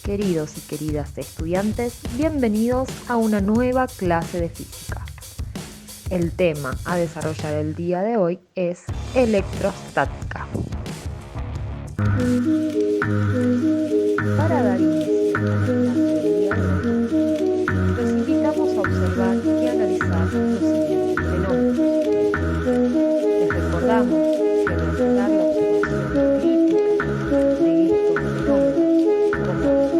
Queridos y queridas estudiantes, bienvenidos a una nueva clase de física. El tema a desarrollar el día de hoy es electrostática. Para dar inicio a la clase del día de hoy, los invitamos a observar y analizar los siguientes fenómenos. Les recordamos que realizar la observación crítica de estos fenómenos como criterio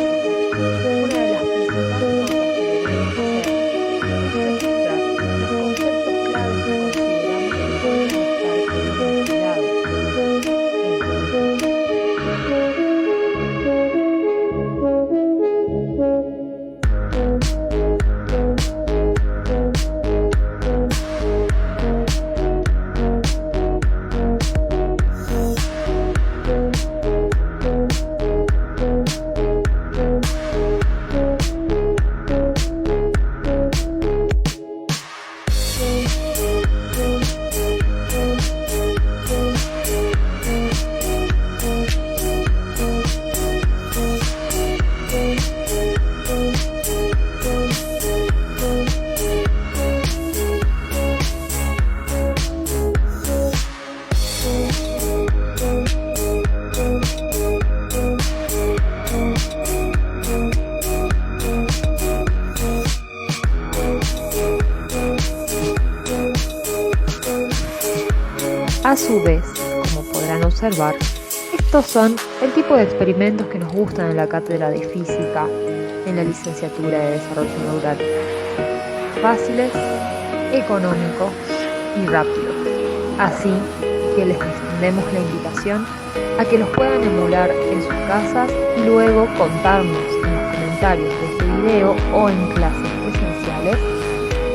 una de las principales cosas que debemos hacer es registrar los conceptos claves que consideramos que deben estar A su vez, como podrán observar, estos son el tipo de experimentos que nos gustan en la cátedra de física, en la licenciatura de desarrollo neural. Fáciles, económicos y rápidos. Así que les extendemos la invitación a que los puedan emular en sus casas y luego contarnos en los comentarios de este video o en clases presenciales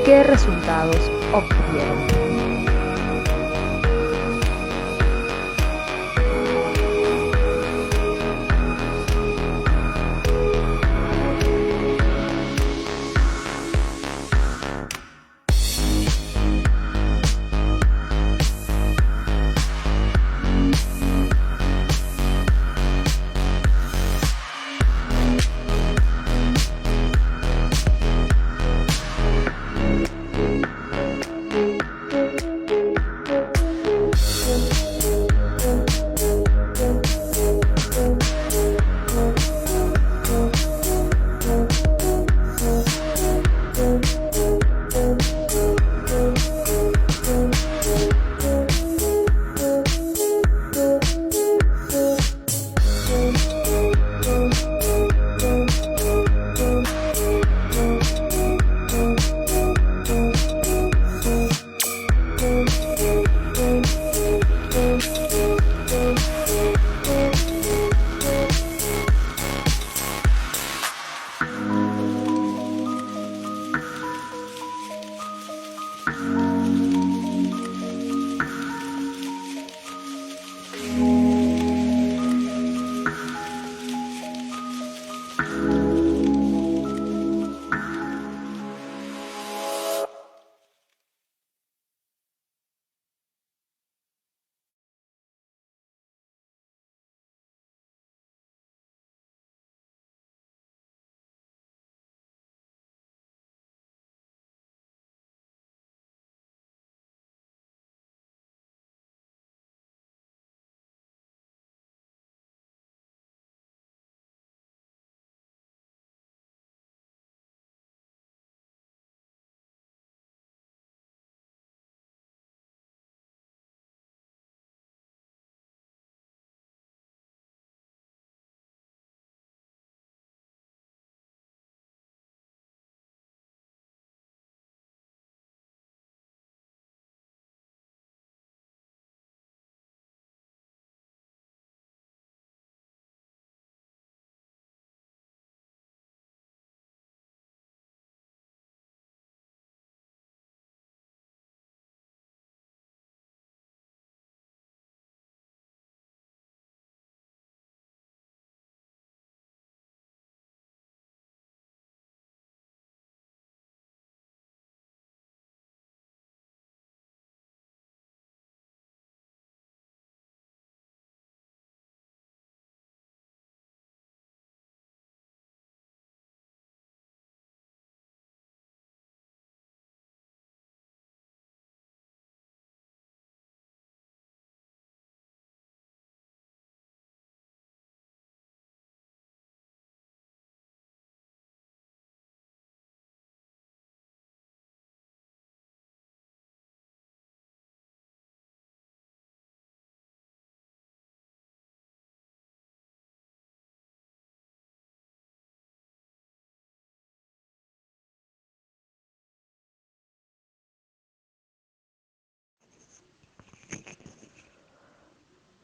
qué resultados obtuvieron.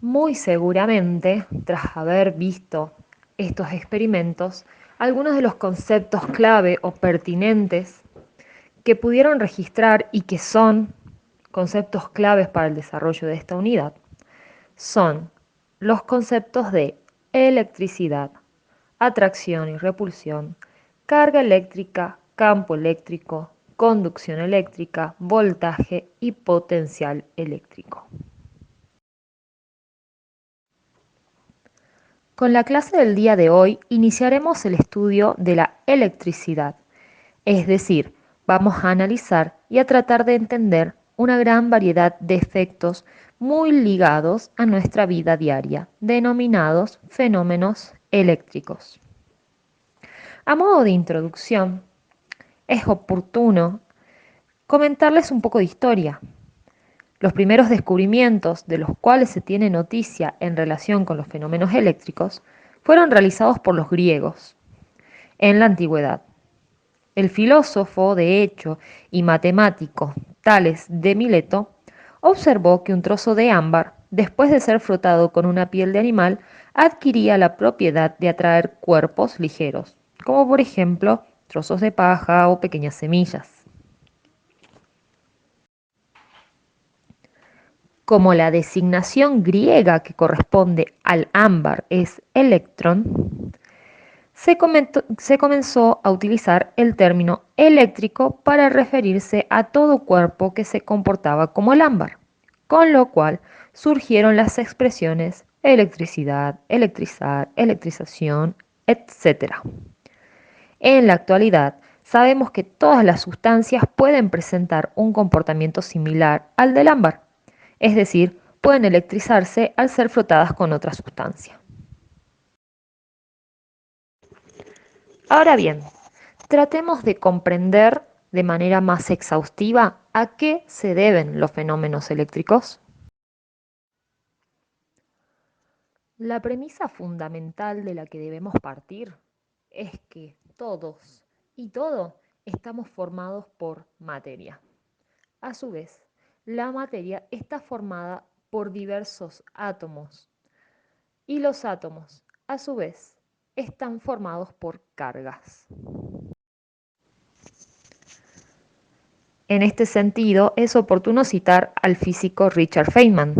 Muy seguramente, tras haber visto estos experimentos, algunos de los conceptos clave o pertinentes que pudieron registrar y que son conceptos claves para el desarrollo de esta unidad son los conceptos de electricidad, atracción y repulsión, carga eléctrica, campo eléctrico, conducción eléctrica, voltaje y potencial eléctrico. Con la clase del día de hoy iniciaremos el estudio de la electricidad, es decir, vamos a analizar y a tratar de entender una gran variedad de efectos muy ligados a nuestra vida diaria, denominados fenómenos eléctricos. A modo de introducción, es oportuno comentarles un poco de historia. Los primeros descubrimientos de los cuales se tiene noticia en relación con los fenómenos eléctricos fueron realizados por los griegos en la antigüedad. El filósofo, de hecho, y matemático Tales de Mileto observó que un trozo de ámbar, después de ser frotado con una piel de animal, adquiría la propiedad de atraer cuerpos ligeros, como por ejemplo trozos de paja o pequeñas semillas. Como la designación griega que corresponde al ámbar es electrón, se comenzó a utilizar el término eléctrico para referirse a todo cuerpo que se comportaba como el ámbar, con lo cual surgieron las expresiones electricidad, electrizar, electrización, etc. En la actualidad, sabemos que todas las sustancias pueden presentar un comportamiento similar al del ámbar, es decir, pueden electrizarse al ser frotadas con otra sustancia. Ahora bien, tratemos de comprender de manera más exhaustiva a qué se deben los fenómenos eléctricos. La premisa fundamental de la que debemos partir es que todos y todo estamos formados por materia. A su vez, la materia está formada por diversos átomos y los átomos, a su vez, están formados por cargas. En este sentido, es oportuno citar al físico Richard Feynman,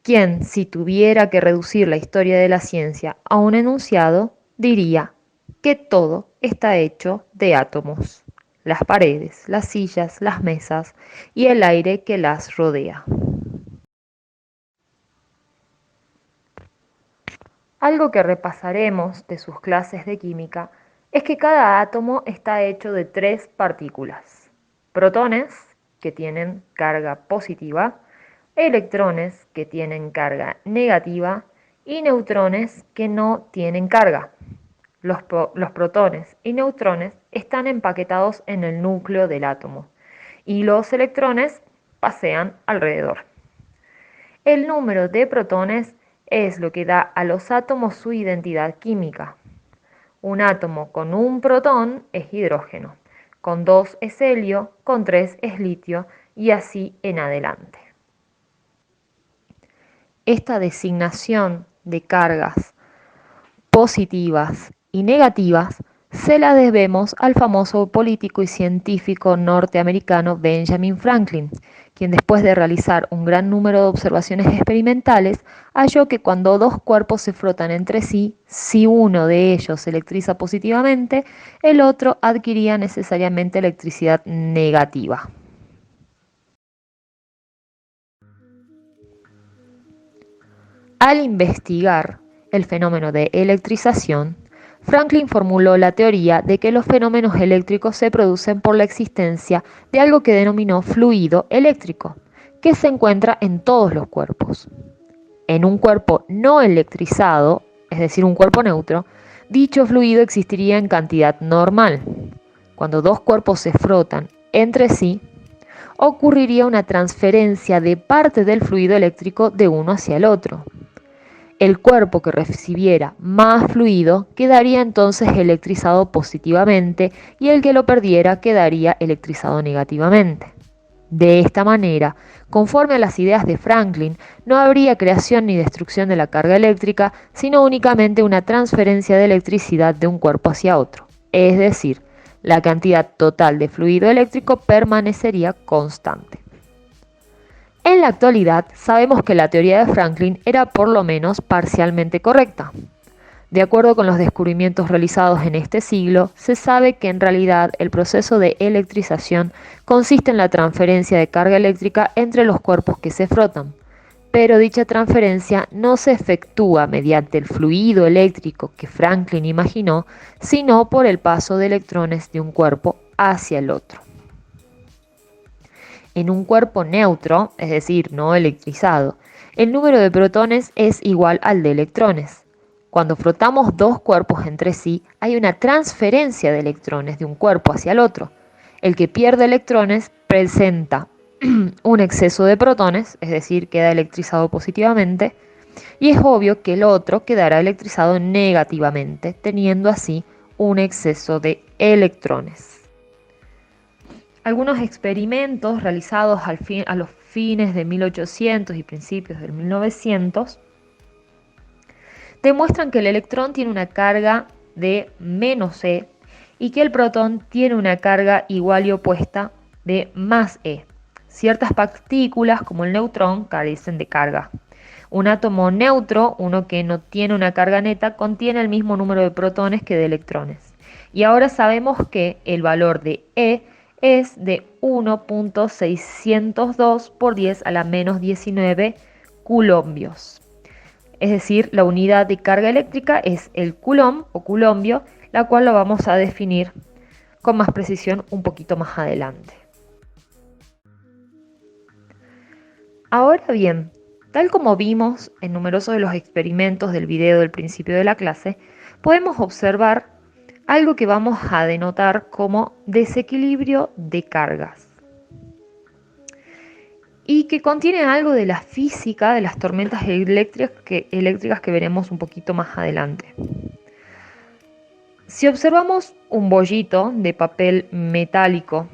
quien, si tuviera que reducir la historia de la ciencia a un enunciado, diría que todo está hecho de átomos, las paredes, las sillas, las mesas y el aire que las rodea. Algo que repasaremos de sus clases de química es que cada átomo está hecho de 3 partículas: protones, que tienen carga positiva, electrones, que tienen carga negativa, y neutrones, que no tienen carga. Los protones y neutrones están empaquetados en el núcleo del átomo y los electrones pasean alrededor. El número de protones es lo que da a los átomos su identidad química. Un átomo con un protón es hidrógeno, con 2 es helio, con 3 es litio y así en adelante. Esta designación de cargas positivas y negativas se la debemos al famoso político y científico norteamericano Benjamin Franklin, quien después de realizar un gran número de observaciones experimentales, halló que cuando dos cuerpos se frotan entre sí, si uno de ellos se electriza positivamente, el otro adquiría necesariamente electricidad negativa. Al investigar el fenómeno de electrización, Franklin formuló la teoría de que los fenómenos eléctricos se producen por la existencia de algo que denominó fluido eléctrico, que se encuentra en todos los cuerpos. En un cuerpo no electrizado, es decir, un cuerpo neutro, dicho fluido existiría en cantidad normal. Cuando dos cuerpos se frotan entre sí, ocurriría una transferencia de parte del fluido eléctrico de uno hacia el otro. El cuerpo que recibiera más fluido quedaría entonces electrizado positivamente y el que lo perdiera quedaría electrizado negativamente. De esta manera, conforme a las ideas de Franklin, no habría creación ni destrucción de la carga eléctrica, sino únicamente una transferencia de electricidad de un cuerpo hacia otro. Es decir, la cantidad total de fluido eléctrico permanecería constante. En la actualidad, sabemos que la teoría de Franklin era por lo menos parcialmente correcta. De acuerdo con los descubrimientos realizados en este siglo, se sabe que en realidad el proceso de electrización consiste en la transferencia de carga eléctrica entre los cuerpos que se frotan, pero dicha transferencia no se efectúa mediante el fluido eléctrico que Franklin imaginó, sino por el paso de electrones de un cuerpo hacia el otro. En un cuerpo neutro, es decir, no electrizado, el número de protones es igual al de electrones. Cuando frotamos dos cuerpos entre sí, hay una transferencia de electrones de un cuerpo hacia el otro. El que pierde electrones presenta un exceso de protones, es decir, queda electrizado positivamente, y es obvio que el otro quedará electrizado negativamente, teniendo así un exceso de electrones. Algunos experimentos realizados a los fines de 1800 y principios del 1900 demuestran que el electrón tiene una carga de menos E y que el protón tiene una carga igual y opuesta de más E. Ciertas partículas, como el neutrón, carecen de carga. Un átomo neutro, uno que no tiene una carga neta, contiene el mismo número de protones que de electrones. Y ahora sabemos que el valor de E es de 1.602 por 10 a la menos 19 coulombios. Es decir, la unidad de carga eléctrica es el coulomb o coulombio, la cual lo vamos a definir con más precisión un poquito más adelante. Ahora bien, tal como vimos en numerosos de los experimentos del video del principio de la clase, podemos observar algo que vamos a denotar como desequilibrio de cargas y que contiene algo de la física de las tormentas eléctricas que veremos un poquito más adelante. Si observamos un bollito de papel metálico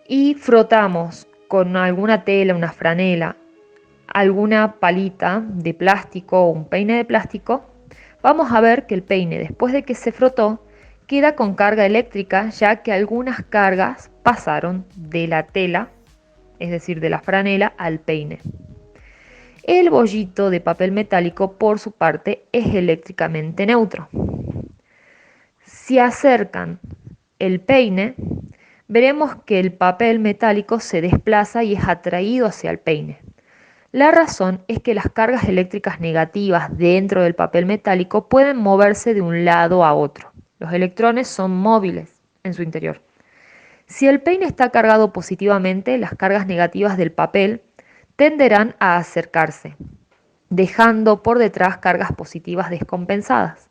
y frotamos con alguna tela, una franela, alguna palita de plástico o un peine de plástico, vamos a ver que el peine, después de que se frotó, queda con carga eléctrica, ya que algunas cargas pasaron de la tela, es decir, de la franela, al peine. El bollito de papel metálico, por su parte, es eléctricamente neutro. Si acercan el peine, veremos que el papel metálico se desplaza y es atraído hacia el peine. La razón es que las cargas eléctricas negativas dentro del papel metálico pueden moverse de un lado a otro. Los electrones son móviles en su interior. Si el peine está cargado positivamente, las cargas negativas del papel tenderán a acercarse, dejando por detrás cargas positivas descompensadas.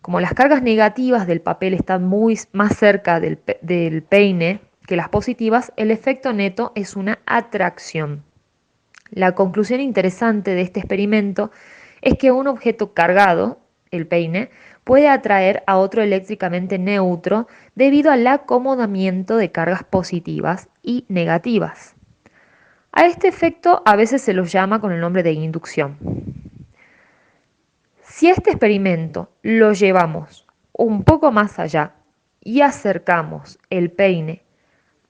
Como las cargas negativas del papel están más cerca del peine que las positivas, el efecto neto es una atracción. La conclusión interesante de este experimento es que un objeto cargado, el peine, puede atraer a otro eléctricamente neutro debido al acomodamiento de cargas positivas y negativas. A este efecto a veces se los llama con el nombre de inducción. Si este experimento lo llevamos un poco más allá y acercamos el peine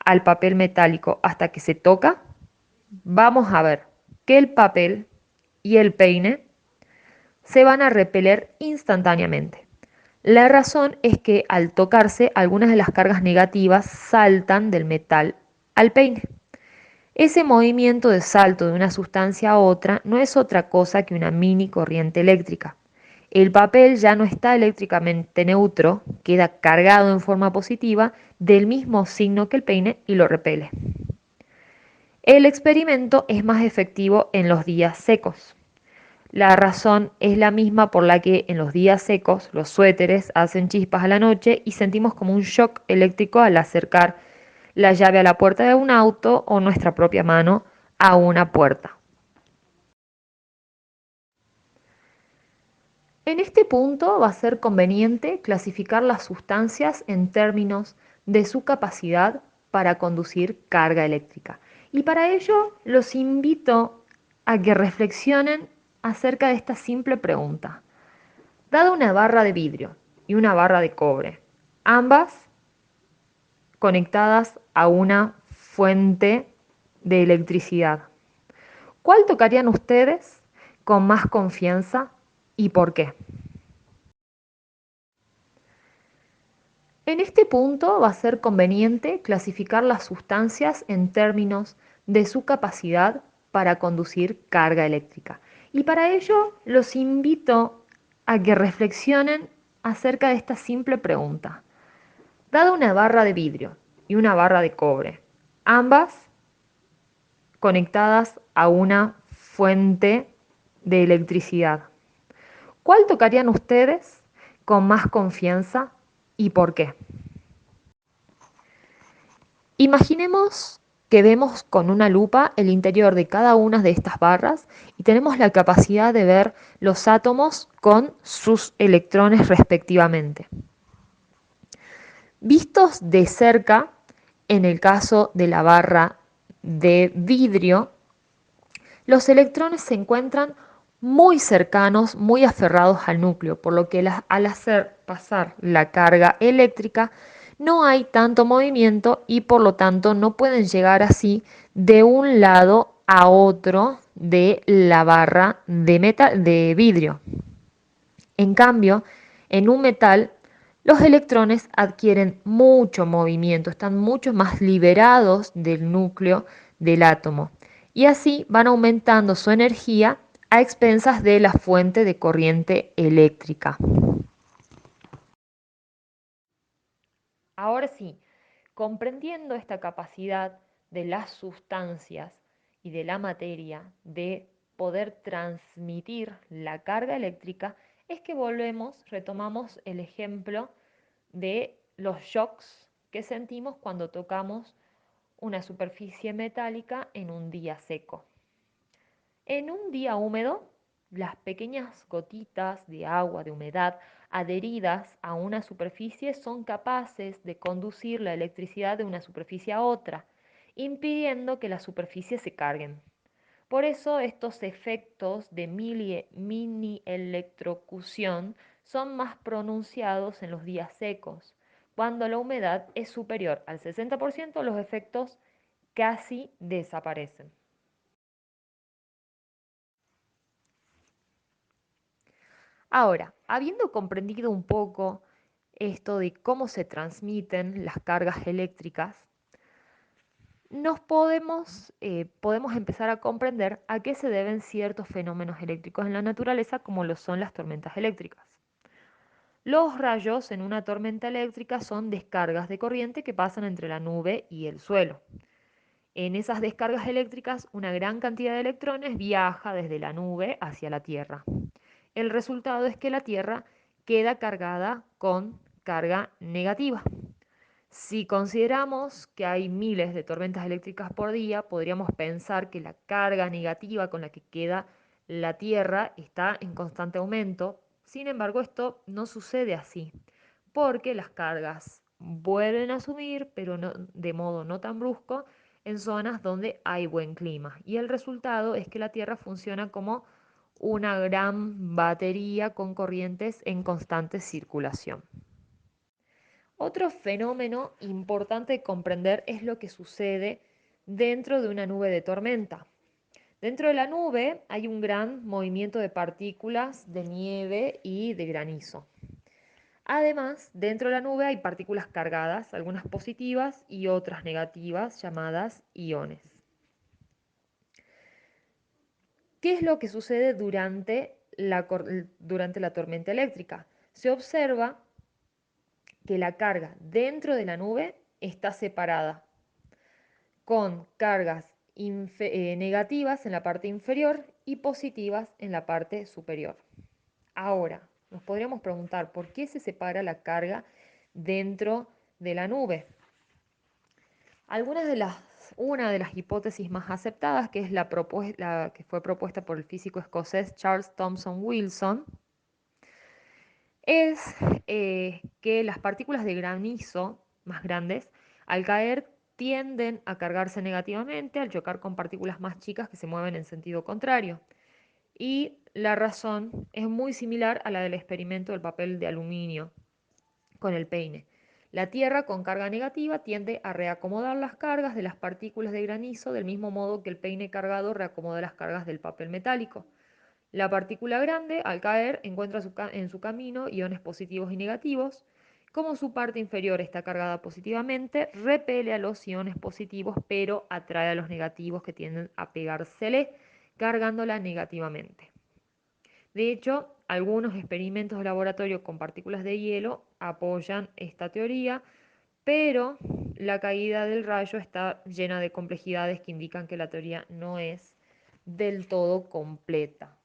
al papel metálico hasta que se toca, vamos a ver que el papel y el peine se van a repeler instantáneamente. La razón es que al tocarse algunas de las cargas negativas saltan del metal al peine. Ese movimiento de salto de una sustancia a otra no es otra cosa que una mini corriente eléctrica. El papel ya no está eléctricamente neutro, queda cargado en forma positiva del mismo signo que el peine y lo repele. El experimento es más efectivo en los días secos. La razón es la misma por la que en los días secos los suéteres hacen chispas a la noche y sentimos como un shock eléctrico al acercar la llave a la puerta de un auto o nuestra propia mano a una puerta. En este punto va a ser conveniente clasificar las sustancias en términos de su capacidad para conducir carga eléctrica. Y para ello los invito a que reflexionen acerca de esta simple pregunta. Dada una barra de vidrio y una barra de cobre, ambas conectadas a una fuente de electricidad, ¿cuál tocarían ustedes con más confianza y por qué? En este punto va a ser conveniente clasificar las sustancias en términos de su capacidad para conducir carga eléctrica. Y para ello los invito a que reflexionen acerca de esta simple pregunta. Dada una barra de vidrio y una barra de cobre, ambas conectadas a una fuente de electricidad, ¿cuál tocarían ustedes con más confianza y por qué? Imaginemos que vemos con una lupa el interior de cada una de estas barras y tenemos la capacidad de ver los átomos con sus electrones respectivamente. Vistos de cerca, en el caso de la barra de vidrio, los electrones se encuentran muy cercanos, muy aferrados al núcleo, por lo que al hacer pasar la carga eléctrica no hay tanto movimiento y por lo tanto no pueden llegar así de un lado a otro de la barra de vidrio. En cambio, en un metal, los electrones adquieren mucho movimiento, están mucho más liberados del núcleo del átomo y así van aumentando su energía a expensas de la fuente de corriente eléctrica. Ahora sí, comprendiendo esta capacidad de las sustancias y de la materia de poder transmitir la carga eléctrica, es que retomamos el ejemplo de los shocks que sentimos cuando tocamos una superficie metálica en un día seco. En un día húmedo, las pequeñas gotitas de agua, de humedad, adheridas a una superficie son capaces de conducir la electricidad de una superficie a otra, impidiendo que las superficies se carguen. Por eso estos efectos de mini electrocución son más pronunciados en los días secos. Cuando la humedad es superior al 60%, los efectos casi desaparecen. Ahora, habiendo comprendido un poco esto de cómo se transmiten las cargas eléctricas, podemos empezar a comprender a qué se deben ciertos fenómenos eléctricos en la naturaleza, como lo son las tormentas eléctricas. Los rayos en una tormenta eléctrica son descargas de corriente que pasan entre la nube y el suelo. En esas descargas eléctricas, una gran cantidad de electrones viaja desde la nube hacia la Tierra. El resultado es que la Tierra queda cargada con carga negativa. Si consideramos que hay miles de tormentas eléctricas por día, podríamos pensar que la carga negativa con la que queda la Tierra está en constante aumento. Sin embargo, esto no sucede así, porque las cargas vuelven a subir, pero de modo no tan brusco, en zonas donde hay buen clima. Y el resultado es que la Tierra funciona como una gran batería con corrientes en constante circulación. Otro fenómeno importante de comprender es lo que sucede dentro de una nube de tormenta. Dentro de la nube hay un gran movimiento de partículas de nieve y de granizo. Además, dentro de la nube hay partículas cargadas, algunas positivas y otras negativas, llamadas iones. ¿Qué es lo que sucede durante la tormenta eléctrica? Se observa que la carga dentro de la nube está separada, con cargas negativas en la parte inferior y positivas en la parte superior. Ahora, nos podríamos preguntar por qué se separa la carga dentro de la nube. Una de las hipótesis más aceptadas, que es la que fue propuesta por el físico escocés Charles Thomson Wilson, es que las partículas de granizo más grandes, al caer, tienden a cargarse negativamente al chocar con partículas más chicas que se mueven en sentido contrario. Y la razón es muy similar a la del experimento del papel de aluminio con el peine. La Tierra con carga negativa tiende a reacomodar las cargas de las partículas de granizo del mismo modo que el peine cargado reacomoda las cargas del papel metálico. La partícula grande, al caer, encuentra en su camino iones positivos y negativos. Como su parte inferior está cargada positivamente, repele a los iones positivos, pero atrae a los negativos que tienden a pegársele, cargándola negativamente. De hecho, algunos experimentos de laboratorio con partículas de hielo apoyan esta teoría, pero la caída del rayo está llena de complejidades que indican que la teoría no es del todo completa.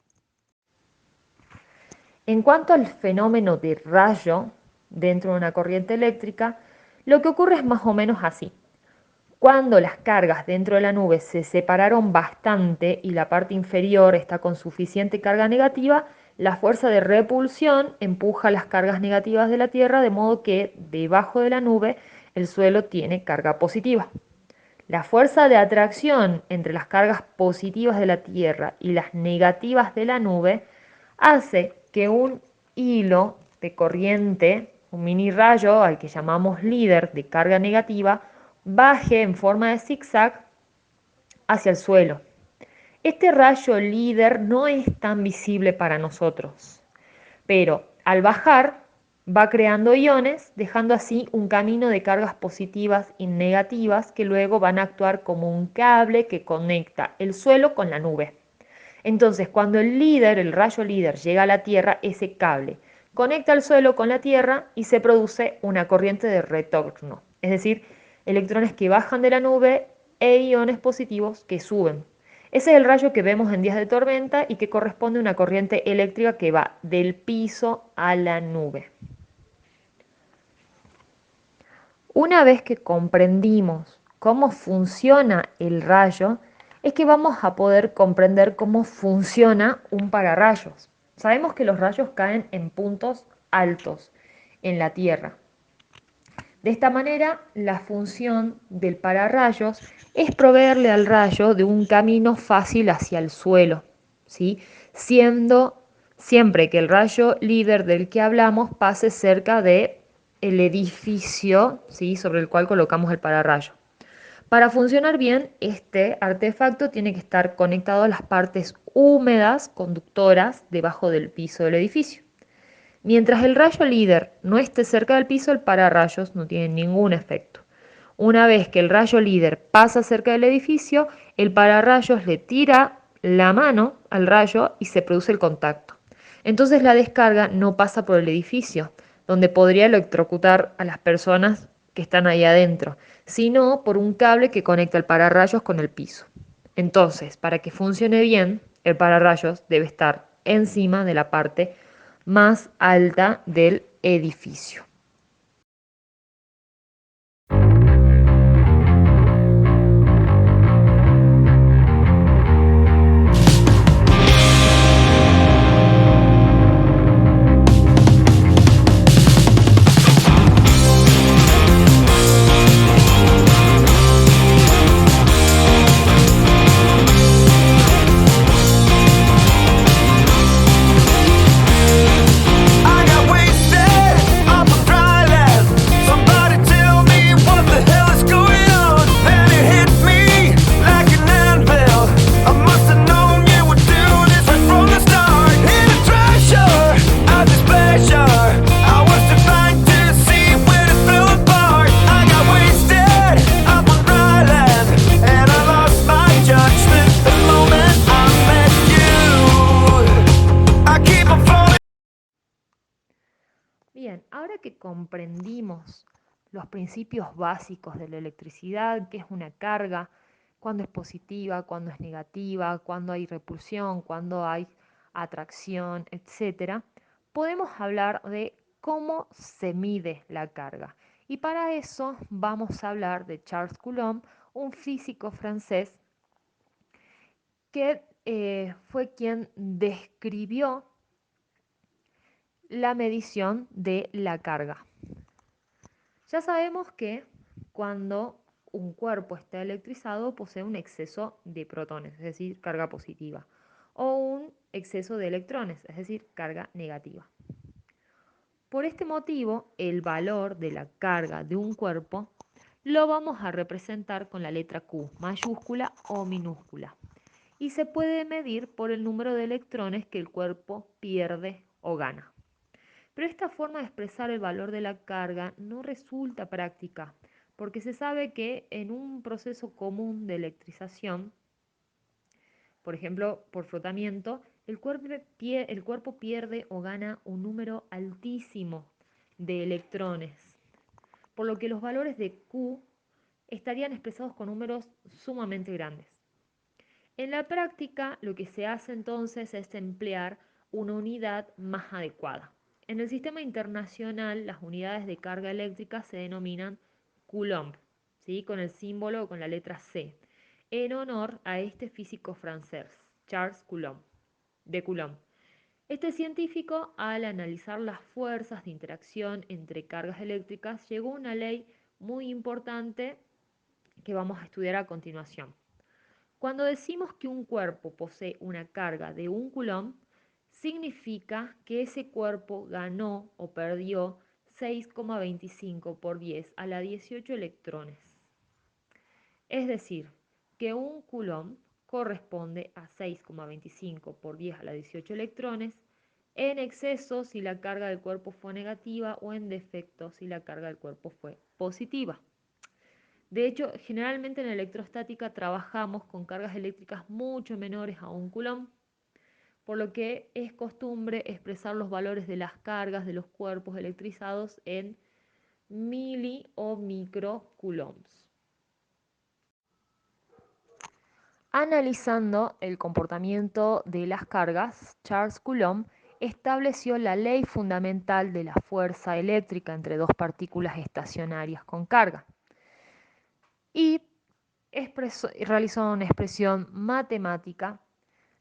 En cuanto al fenómeno de rayo dentro de una corriente eléctrica, lo que ocurre es más o menos así. Cuando las cargas dentro de la nube se separaron bastante y la parte inferior está con suficiente carga negativa, la fuerza de repulsión empuja las cargas negativas de la Tierra de modo que debajo de la nube el suelo tiene carga positiva. La fuerza de atracción entre las cargas positivas de la Tierra y las negativas de la nube hace que un hilo de corriente, un mini rayo al que llamamos líder de carga negativa, baje en forma de zigzag hacia el suelo. Este rayo líder no es tan visible para nosotros, pero al bajar va creando iones, dejando así un camino de cargas positivas y negativas que luego van a actuar como un cable que conecta el suelo con la nube. Entonces, cuando el rayo líder llega a la Tierra, ese cable conecta el suelo con la Tierra y se produce una corriente de retorno, es decir, electrones que bajan de la nube e iones positivos que suben. Ese es el rayo que vemos en días de tormenta y que corresponde a una corriente eléctrica que va del piso a la nube. Una vez que comprendimos cómo funciona el rayo, es que vamos a poder comprender cómo funciona un pararrayos. Sabemos que los rayos caen en puntos altos en la Tierra. De esta manera, la función del pararrayos es proveerle al rayo de un camino fácil hacia el suelo, ¿sí? Siendo siempre que el rayo líder del que hablamos pase cerca de el edificio, ¿sí?, sobre el cual colocamos el pararrayo. Para funcionar bien, este artefacto tiene que estar conectado a las partes húmedas conductoras debajo del piso del edificio. Mientras el rayo líder no esté cerca del piso, el pararrayos no tiene ningún efecto. Una vez que el rayo líder pasa cerca del edificio, el pararrayos le tira la mano al rayo y se produce el contacto. Entonces la descarga no pasa por el edificio, donde podría electrocutar a las personas que están ahí adentro, sino por un cable que conecta el pararrayos con el piso. Entonces, para que funcione bien, el pararrayos debe estar encima de la parte más alta del edificio. Bien, ahora que comprendimos los principios básicos de la electricidad, qué es una carga, cuándo es positiva, cuándo es negativa, cuándo hay repulsión, cuándo hay atracción, etcétera, podemos hablar de cómo se mide la carga. Y para eso vamos a hablar de Charles Coulomb, un físico francés que fue quien describió la medición de la carga. Ya sabemos que cuando un cuerpo está electrizado posee un exceso de protones, es decir, carga positiva, o un exceso de electrones, es decir, carga negativa. Por este motivo, el valor de la carga de un cuerpo lo vamos a representar con la letra Q, mayúscula o minúscula, y se puede medir por el número de electrones que el cuerpo pierde o gana. Pero esta forma de expresar el valor de la carga no resulta práctica, porque se sabe que en un proceso común de electrización, por ejemplo, por frotamiento, el cuerpo pierde o gana un número altísimo de electrones, por lo que los valores de Q estarían expresados con números sumamente grandes. En la práctica, lo que se hace entonces es emplear una unidad más adecuada. En el sistema internacional, las unidades de carga eléctrica se denominan Coulomb, ¿sí? Con el símbolo o con la letra C, en honor a este físico francés, Charles Coulomb, de Coulomb. Este científico, al analizar las fuerzas de interacción entre cargas eléctricas, llegó a una ley muy importante que vamos a estudiar a continuación. Cuando decimos que un cuerpo posee una carga de 1 coulomb, significa que ese cuerpo ganó o perdió 6,25 por 10 a la 18 electrones. Es decir, que 1 coulomb corresponde a 6,25 por 10 a la 18 electrones, en exceso si la carga del cuerpo fue negativa o en defecto si la carga del cuerpo fue positiva. De hecho, generalmente en electrostática trabajamos con cargas eléctricas mucho menores a 1 coulomb, por lo que es costumbre expresar los valores de las cargas de los cuerpos electrizados en mili o microcoulombs. Analizando el comportamiento de las cargas, Charles Coulomb estableció la ley fundamental de la fuerza eléctrica entre dos partículas estacionarias con carga y realizó una expresión matemática,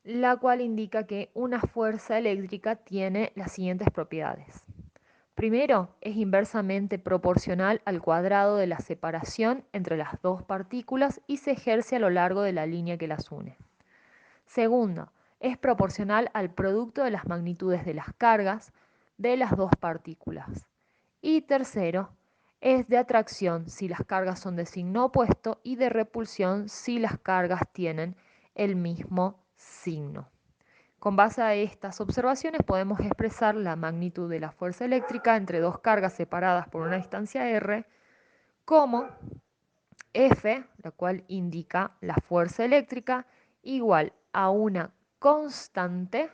la cual indica que una fuerza eléctrica tiene las siguientes propiedades. Primero, es inversamente proporcional al cuadrado de la separación entre las dos partículas y se ejerce a lo largo de la línea que las une. Segundo, es proporcional al producto de las magnitudes de las cargas de las dos partículas. Y tercero, es de atracción si las cargas son de signo opuesto y de repulsión si las cargas tienen el mismo signo. Con base a estas observaciones podemos expresar la magnitud de la fuerza eléctrica entre dos cargas separadas por una distancia r como F, la cual indica la fuerza eléctrica, igual a una constante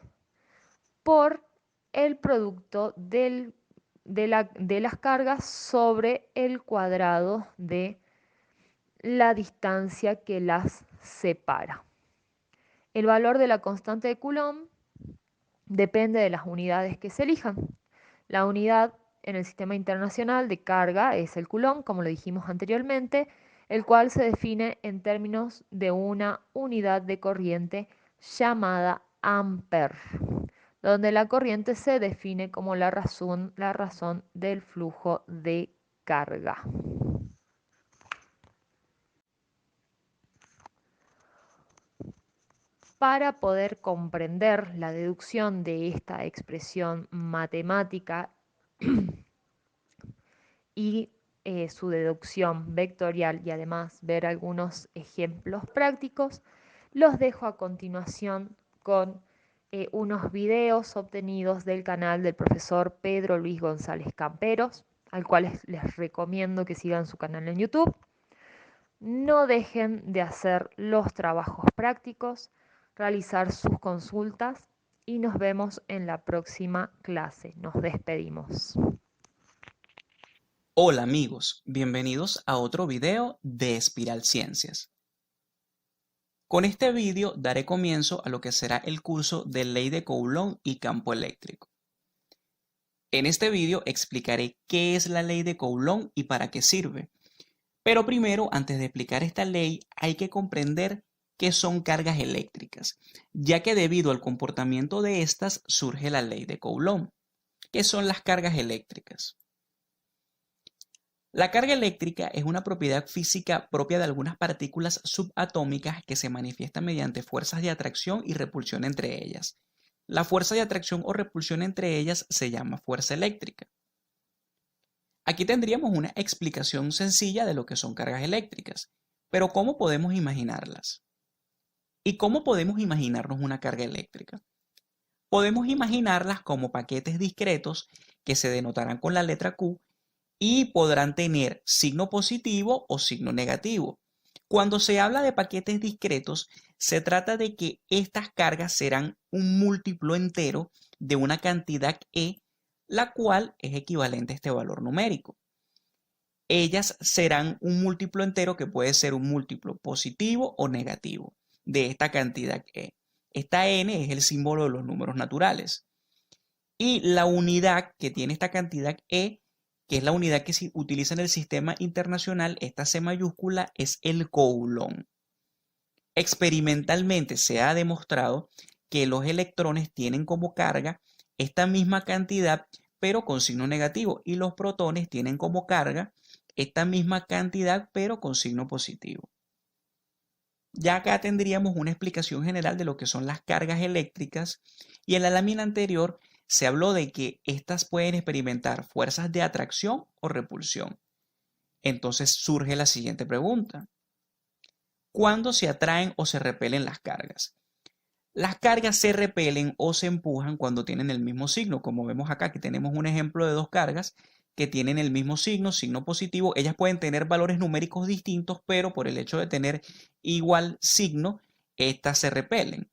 por el producto de las cargas sobre el cuadrado de la distancia que las separa. El valor de la constante de Coulomb depende de las unidades que se elijan. La unidad en el sistema internacional de carga es el Coulomb, como lo dijimos anteriormente, el cual se define en términos de una unidad de corriente llamada ampere, donde la corriente se define como la razón del flujo de carga. Para poder comprender la deducción de esta expresión matemática y su deducción vectorial y además ver algunos ejemplos prácticos, los dejo a continuación con unos videos obtenidos del canal del profesor Pedro Luis González Camperos, al cual les recomiendo que sigan su canal en YouTube. No dejen de hacer los trabajos prácticos, realizar sus consultas y nos vemos en la próxima clase. Nos despedimos. Hola amigos, bienvenidos a otro video de Espiral Ciencias. Con este video daré comienzo a lo que será el curso de Ley de Coulomb y campo eléctrico. En este video explicaré qué es la Ley de Coulomb y para qué sirve. Pero primero, antes de explicar esta ley, hay que comprender qué son cargas eléctricas, ya que debido al comportamiento de estas surge la Ley de Coulomb. ¿Qué son las cargas eléctricas? La carga eléctrica es una propiedad física propia de algunas partículas subatómicas que se manifiesta mediante fuerzas de atracción y repulsión entre ellas. La fuerza de atracción o repulsión entre ellas se llama fuerza eléctrica. Aquí tendríamos una explicación sencilla de lo que son cargas eléctricas, pero ¿cómo podemos imaginarlas? ¿Y cómo podemos imaginarnos una carga eléctrica? Podemos imaginarlas como paquetes discretos que se denotarán con la letra Q y podrán tener signo positivo o signo negativo. Cuando se habla de paquetes discretos, se trata de que estas cargas serán un múltiplo entero de una cantidad E, la cual es equivalente a este valor numérico. Ellas serán un múltiplo entero que puede ser un múltiplo positivo o negativo de esta cantidad E. Esta N es el símbolo de los números naturales. Y la unidad que tiene esta cantidad E, que es la unidad que se utiliza en el sistema internacional, esta C mayúscula, es el coulomb. Experimentalmente se ha demostrado que los electrones tienen como carga esta misma cantidad, pero con signo negativo, y los protones tienen como carga esta misma cantidad, pero con signo positivo. Ya acá tendríamos una explicación general de lo que son las cargas eléctricas, y en la lámina anterior se habló de que estas pueden experimentar fuerzas de atracción o repulsión. Entonces surge la siguiente pregunta: ¿cuándo se atraen o se repelen las cargas? Las cargas se repelen o se empujan cuando tienen el mismo signo, como vemos acá, que tenemos un ejemplo de dos cargas que tienen el mismo signo, signo positivo. Ellas pueden tener valores numéricos distintos, pero por el hecho de tener igual signo, estas se repelen.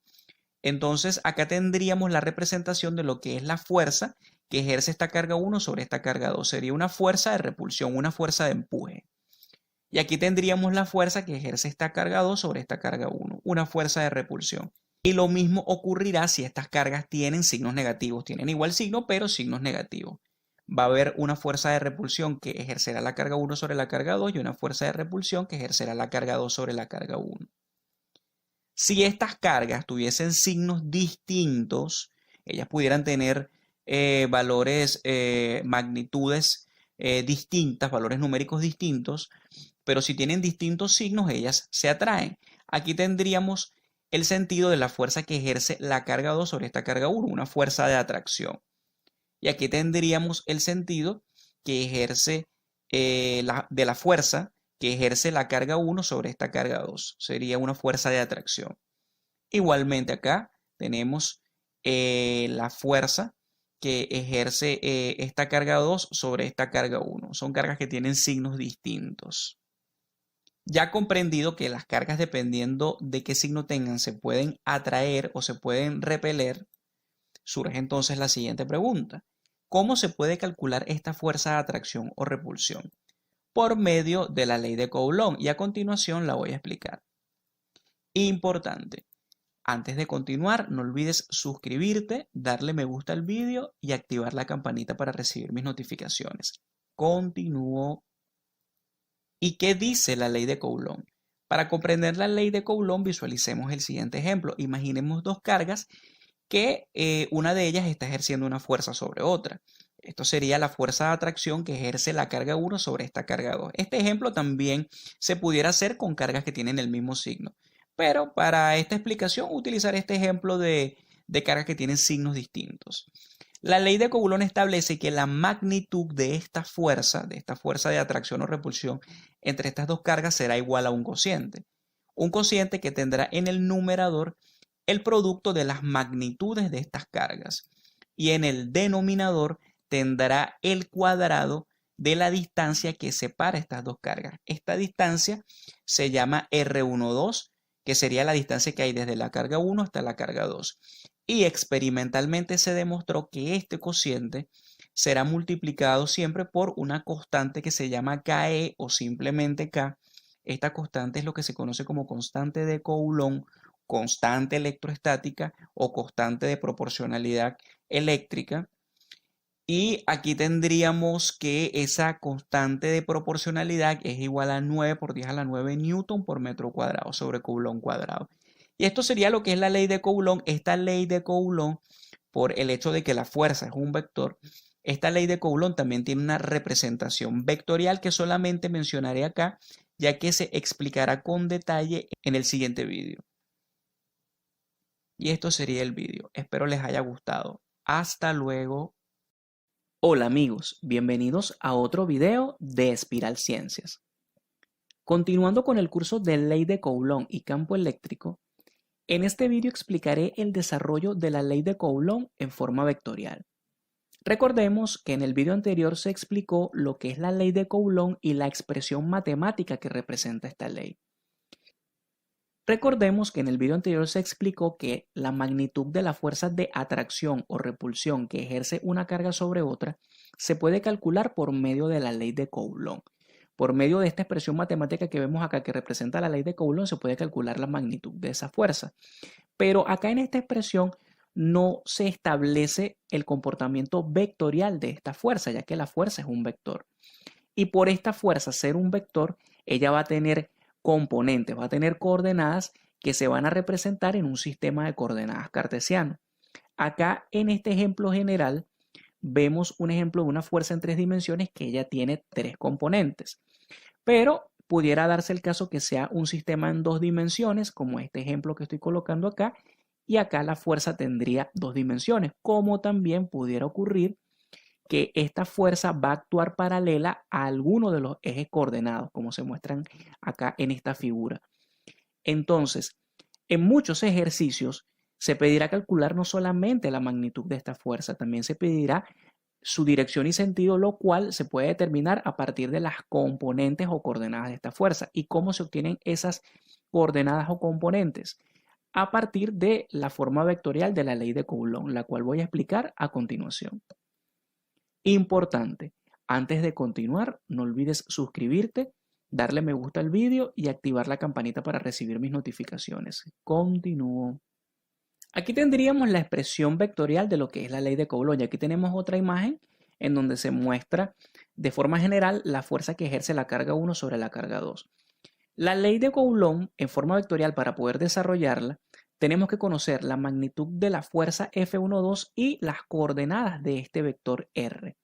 Entonces acá tendríamos la representación de lo que es la fuerza que ejerce esta carga 1 sobre esta carga 2. Sería una fuerza de repulsión, una fuerza de empuje. Y aquí tendríamos la fuerza que ejerce esta carga 2 sobre esta carga 1, una fuerza de repulsión. Y lo mismo ocurrirá si estas cargas tienen signos negativos. Tienen igual signo, pero signos negativos. Va a haber una fuerza de repulsión que ejercerá la carga 1 sobre la carga 2 y una fuerza de repulsión que ejercerá la carga 2 sobre la carga 1. Si estas cargas tuviesen signos distintos, ellas pudieran tener valores, magnitudes distintas, valores numéricos distintos, pero si tienen distintos signos, ellas se atraen. Aquí tendríamos el sentido de la fuerza que ejerce la carga 2 sobre esta carga 1, una fuerza de atracción. Y aquí tendríamos el sentido que ejerce de la fuerza que ejerce la carga 1 sobre esta carga 2. Sería una fuerza de atracción. Igualmente acá tenemos la fuerza que ejerce esta carga 2 sobre esta carga 1. Son cargas que tienen signos distintos. Ya comprendido que las cargas, dependiendo de qué signo tengan, se pueden atraer o se pueden repeler, surge entonces la siguiente pregunta: ¿cómo se puede calcular esta fuerza de atracción o repulsión? Por medio de la ley de Coulomb, y a continuación la voy a explicar. Importante, antes de continuar, no olvides suscribirte, darle me gusta al vídeo y activar la campanita para recibir mis notificaciones. Continúo. ¿Y qué dice la ley de Coulomb? Para comprender la ley de Coulomb, visualicemos el siguiente ejemplo. Imaginemos dos cargas que una de ellas está ejerciendo una fuerza sobre otra. Esto sería la fuerza de atracción que ejerce la carga 1 sobre esta carga 2. Este ejemplo también se pudiera hacer con cargas que tienen el mismo signo. Pero para esta explicación utilizaré este ejemplo de cargas que tienen signos distintos. La ley de Coulomb establece que la magnitud de esta fuerza de atracción o repulsión entre estas dos cargas será igual a un cociente. Un cociente que tendrá en el numerador el producto de las magnitudes de estas cargas y en el denominador tendrá el cuadrado de la distancia que separa estas dos cargas. Esta distancia se llama R12, que sería la distancia que hay desde la carga 1 hasta la carga 2. Y experimentalmente se demostró que este cociente será multiplicado siempre por una constante que se llama Ke o simplemente K. Esta constante es lo que se conoce como constante de Coulomb, constante electrostática o constante de proporcionalidad eléctrica. Y aquí tendríamos que esa constante de proporcionalidad es igual a 9 por 10 a la 9 newton por metro cuadrado sobre Coulomb cuadrado. Y esto sería lo que es la ley de Coulomb. Esta ley de Coulomb, por el hecho de que la fuerza es un vector, Esta ley de Coulomb también tiene una representación vectorial que solamente mencionaré acá, ya que se explicará con detalle en el siguiente vídeo. Y esto sería el vídeo. Espero les haya gustado. Hasta luego. Hola amigos, bienvenidos a otro video de Espiral Ciencias. Continuando con el curso de Ley de Coulomb y campo eléctrico, en este vídeo explicaré el desarrollo de la Ley de Coulomb en forma vectorial. Recordemos que en el vídeo anterior se explicó lo que es la Ley de Coulomb y la expresión matemática que representa esta ley. Recordemos que en el video anterior se explicó que la magnitud de la fuerza de atracción o repulsión que ejerce una carga sobre otra se puede calcular por medio de la ley de Coulomb. Por medio de esta expresión matemática que vemos acá que representa la ley de Coulomb se puede calcular la magnitud de esa fuerza. Pero acá en esta expresión no se establece el comportamiento vectorial de esta fuerza, ya que la fuerza es un vector. Y por esta fuerza ser un vector, ella va a tener componentes, va a tener coordenadas que se van a representar en un sistema de coordenadas cartesiano. Acá en este ejemplo general vemos un ejemplo de una fuerza en 3 dimensiones que ella tiene 3 componentes, pero pudiera darse el caso que sea un sistema en 2 dimensiones, como este ejemplo que estoy colocando acá, y acá la fuerza tendría 2 dimensiones, como también pudiera ocurrir que esta fuerza va a actuar paralela a alguno de los ejes coordenados, como se muestran acá en esta figura. Entonces, en muchos ejercicios se pedirá calcular no solamente la magnitud de esta fuerza, también se pedirá su dirección y sentido, lo cual se puede determinar a partir de las componentes o coordenadas de esta fuerza. ¿Y cómo se obtienen esas coordenadas o componentes? A partir de la forma vectorial de la ley de Coulomb, la cual voy a explicar a continuación. Importante, antes de continuar, no olvides suscribirte, darle me gusta al vídeo y activar la campanita para recibir mis notificaciones. Continúo. Aquí tendríamos la expresión vectorial de lo que es la ley de Coulomb y aquí tenemos otra imagen en donde se muestra de forma general la fuerza que ejerce la carga 1 sobre la carga 2. La ley de Coulomb en forma vectorial, para poder desarrollarla, tenemos que conocer la magnitud de la fuerza F12 y las coordenadas de este vector R.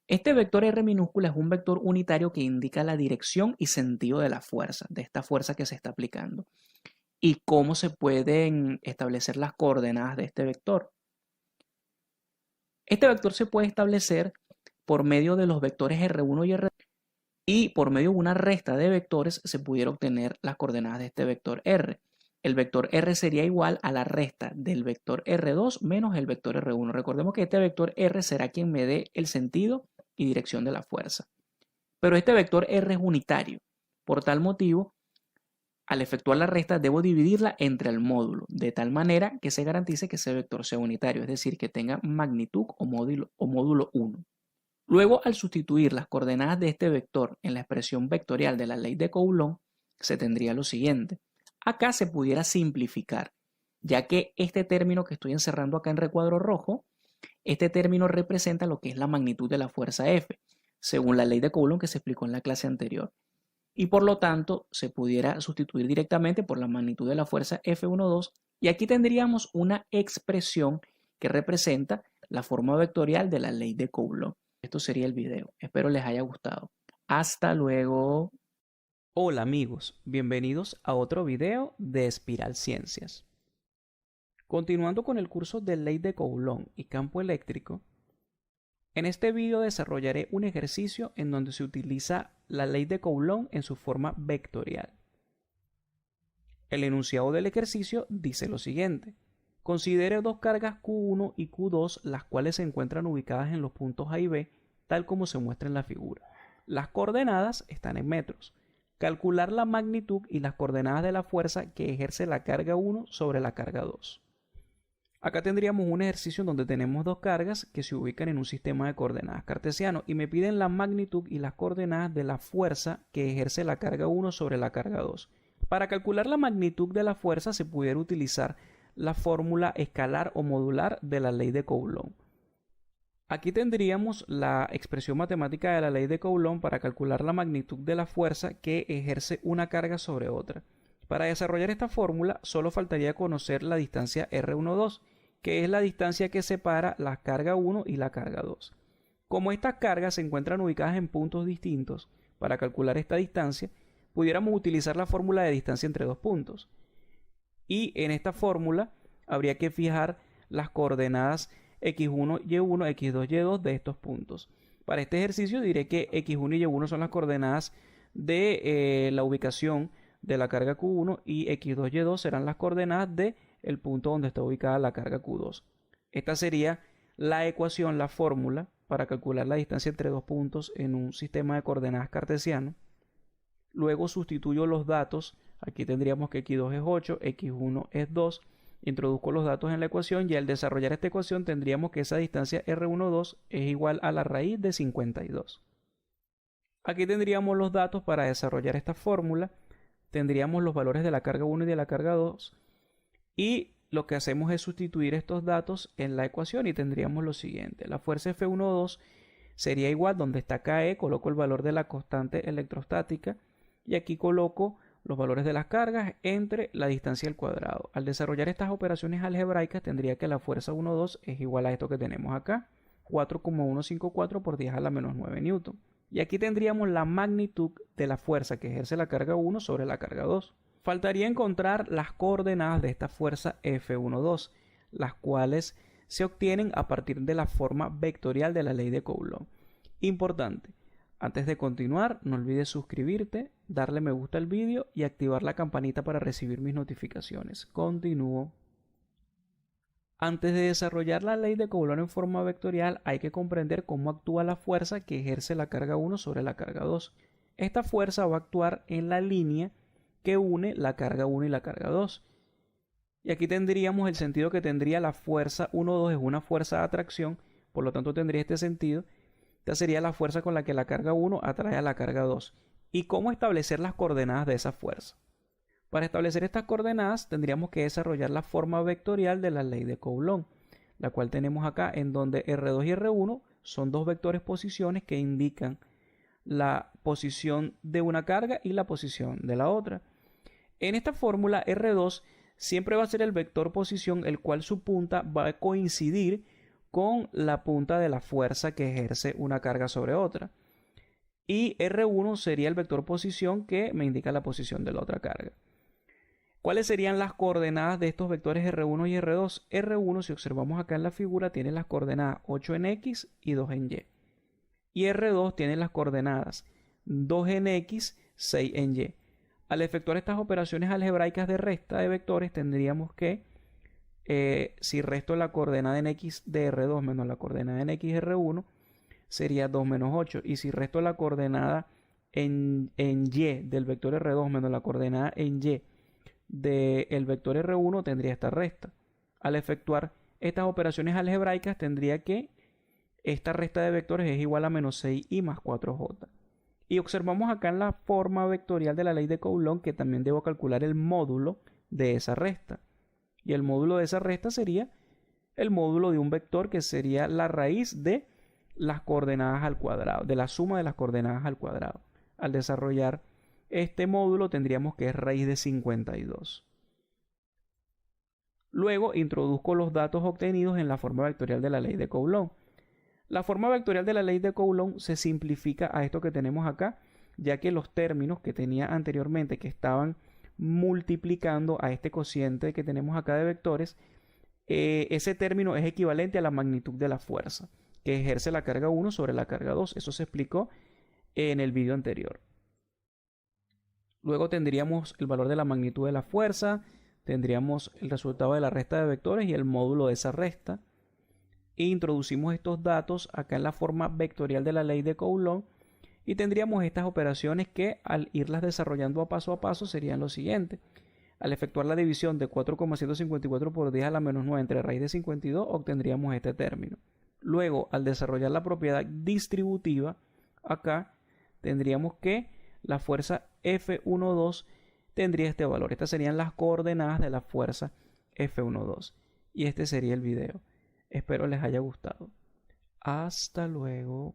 Este vector R minúscula es un vector unitario que indica la dirección y sentido de la fuerza, de esta fuerza que se está aplicando. ¿Y cómo se pueden establecer las coordenadas de este vector? Este vector se puede establecer por medio de los vectores R1 y R2 y por medio de una resta de vectores se pudiera obtener las coordenadas de este vector R. El vector R sería igual a la resta del vector R2 menos el vector R1. Recordemos que este vector R será quien me dé el sentido y dirección de la fuerza. Pero este vector R es unitario. Por tal motivo, al efectuar la resta debo dividirla entre el módulo, de tal manera que se garantice que ese vector sea unitario, es decir, que tenga magnitud o módulo 1. Luego, al sustituir las coordenadas de este vector en la expresión vectorial de la ley de Coulomb, se tendría lo siguiente. Acá se pudiera simplificar, ya que este término que estoy encerrando acá en recuadro rojo, este término representa lo que es la magnitud de la fuerza F, según la ley de Coulomb que se explicó en la clase anterior. Y por lo tanto, se pudiera sustituir directamente por la magnitud de la fuerza F12 y aquí tendríamos una expresión que representa la forma vectorial de la ley de Coulomb. Esto sería el video. Espero les haya gustado. Hasta luego. Hola amigos, bienvenidos a otro video de Espiral Ciencias. Continuando con el curso de Ley de Coulomb y campo eléctrico, en este video desarrollaré un ejercicio en donde se utiliza la Ley de Coulomb en su forma vectorial. El enunciado del ejercicio dice lo siguiente. Considere dos cargas Q1 y Q2, las cuales se encuentran ubicadas en los puntos A y B, tal como se muestra en la figura. Las coordenadas están en metros. Calcular la magnitud y las coordenadas de la fuerza que ejerce la carga 1 sobre la carga 2. Acá tendríamos un ejercicio en donde tenemos dos cargas que se ubican en un sistema de coordenadas cartesiano y me piden la magnitud y las coordenadas de la fuerza que ejerce la carga 1 sobre la carga 2. Para calcular la magnitud de la fuerza se pudiera utilizar la fórmula escalar o modular de la ley de Coulomb. Aquí tendríamos la expresión matemática de la ley de Coulomb para calcular la magnitud de la fuerza que ejerce una carga sobre otra. Para desarrollar esta fórmula solo faltaría conocer la distancia R12, que es la distancia que separa la carga 1 y la carga 2. Como estas cargas se encuentran ubicadas en puntos distintos, para calcular esta distancia, pudiéramos utilizar la fórmula de distancia entre dos puntos. Y en esta fórmula habría que fijar las coordenadas x1, y1, x2, y2 de estos puntos. Para este ejercicio diré que x1 y y1 son las coordenadas de la ubicación de la carga Q1 y x2, y2 serán las coordenadas del punto donde está ubicada la carga Q2. Esta sería la ecuación, la fórmula para calcular la distancia entre dos puntos en un sistema de coordenadas cartesiano. Luego sustituyo los datos. Aquí tendríamos que x2 es 8, x1 es 2. Introduzco los datos en la ecuación y al desarrollar esta ecuación tendríamos que esa distancia R12 es igual a la raíz de 52. Aquí tendríamos los datos para desarrollar esta fórmula. Tendríamos los valores de la carga 1 y de la carga 2. Y lo que hacemos es sustituir estos datos en la ecuación y tendríamos lo siguiente. La fuerza F12 sería igual, donde está KE, coloco el valor de la constante electrostática y aquí coloco los valores de las cargas entre la distancia al cuadrado. Al desarrollar estas operaciones algebraicas tendría que la fuerza 1,2 es igual a esto que tenemos acá, 4,154 por 10 a la menos 9 newton. Y aquí tendríamos la magnitud de la fuerza que ejerce la carga 1 sobre la carga 2. Faltaría encontrar las coordenadas de esta fuerza F12, las cuales se obtienen a partir de la forma vectorial de la ley de Coulomb. Importante, antes de continuar, no olvides suscribirte, darle me gusta al vídeo y activar la campanita para recibir mis notificaciones. Continúo. Antes de desarrollar la ley de Coulomb en forma vectorial, hay que comprender cómo actúa la fuerza que ejerce la carga 1 sobre la carga 2. Esta fuerza va a actuar en la línea que une la carga 1 y la carga 2. Y aquí tendríamos el sentido que tendría la fuerza 1,2 es una fuerza de atracción, por lo tanto tendría este sentido. Esta sería la fuerza con la que la carga 1 atrae a la carga 2. ¿Y cómo establecer las coordenadas de esa fuerza? Para establecer estas coordenadas tendríamos que desarrollar la forma vectorial de la ley de Coulomb, la cual tenemos acá en donde R2 y R1 son dos vectores posiciones que indican la posición de una carga y la posición de la otra. En esta fórmula R2 siempre va a ser el vector posición el cual su punta va a coincidir con la punta de la fuerza que ejerce una carga sobre otra. Y R1 sería el vector posición que me indica la posición de la otra carga. ¿Cuáles serían las coordenadas de estos vectores R1 y R2? R1, si observamos acá en la figura, tiene las coordenadas 8 en X y 2 en Y. Y R2 tiene las coordenadas 2 en X, 6 en Y. Al efectuar estas operaciones algebraicas de resta de vectores, tendríamos que, si resto la coordenada en X de R2 menos la coordenada en X de R1, sería 2 menos 8. Y si resto la coordenada en Y del vector R2 menos la coordenada en Y del vector R1, tendría esta resta. Al efectuar estas operaciones algebraicas, tendría que esta resta de vectores es igual a menos 6i más 4j. Y observamos acá en la forma vectorial de la ley de Coulomb que también debo calcular el módulo de esa resta. Y el módulo de esa resta sería el módulo de un vector que sería la raíz de las coordenadas al cuadrado, de la suma de las coordenadas al cuadrado. Al desarrollar este módulo tendríamos que es raíz de 52. Luego introduzco los datos obtenidos en la forma vectorial de la ley de Coulomb. La forma vectorial de la ley de Coulomb se simplifica a esto que tenemos acá, ya que los términos que tenía anteriormente que estaban multiplicando a este cociente que tenemos acá de vectores, ese término es equivalente a la magnitud de la fuerza que ejerce la carga 1 sobre la carga 2. Eso se explicó en el vídeo anterior. Luego tendríamos el valor de la magnitud de la fuerza, tendríamos el resultado de la resta de vectores y el módulo de esa resta. E introducimos estos datos acá en la forma vectorial de la ley de Coulomb y tendríamos estas operaciones que al irlas desarrollando a paso serían lo siguiente. Al efectuar la división de 4,154 por 10 a la menos 9 entre raíz de 52 obtendríamos este término. Luego, al desarrollar la propiedad distributiva, acá tendríamos que la fuerza F12 tendría este valor. Estas serían las coordenadas de la fuerza F12. Y este sería el video. Espero les haya gustado. Hasta luego.